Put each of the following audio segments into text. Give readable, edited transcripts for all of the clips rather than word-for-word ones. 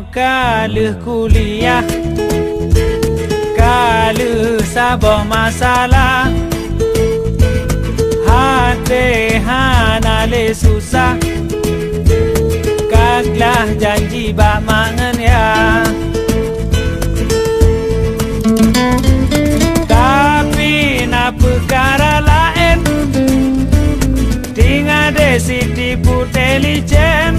kaluh kuliah, kaluh sabah masalah, hati hanale susah, kaglah janji bak mangan ya. Tapi na perkara lain, tinggal desi tipu intelijen,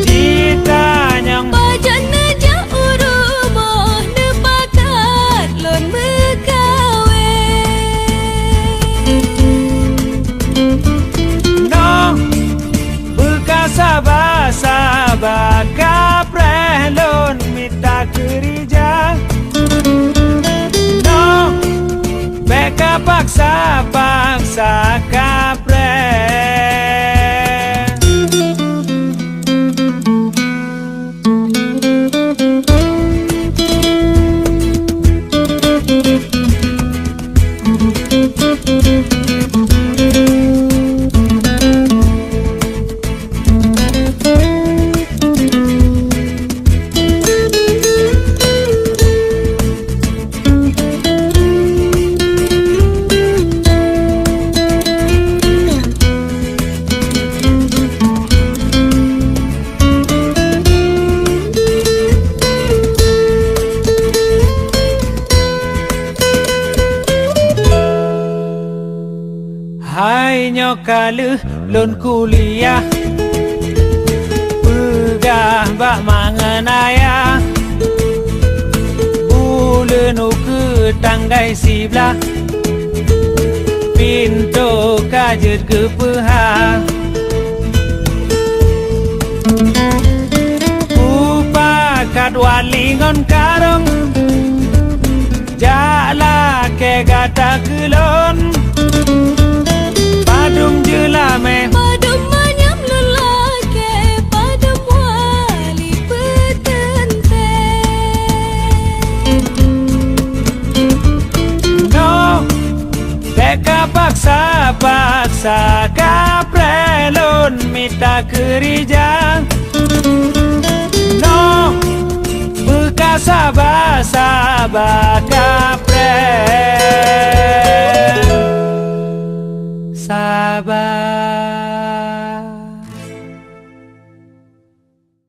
ditanya bajan meja urumah nepakat lon berkawe. No bekas sabar kapreh lon minta kerja. No beka paksa kapreh. Hai nyokaluh lon kuliah, pegah bak mangan ayah, bulan ke tanggai sebelah, pintu kajet ke peha. Upakat walingon karong, jala ke gata kelon. Padum jelame, Padum manyam lelaki, padum wali petente. no beka paksa kaprelon minta kerja. No bekas sabar kapreh. Sabar.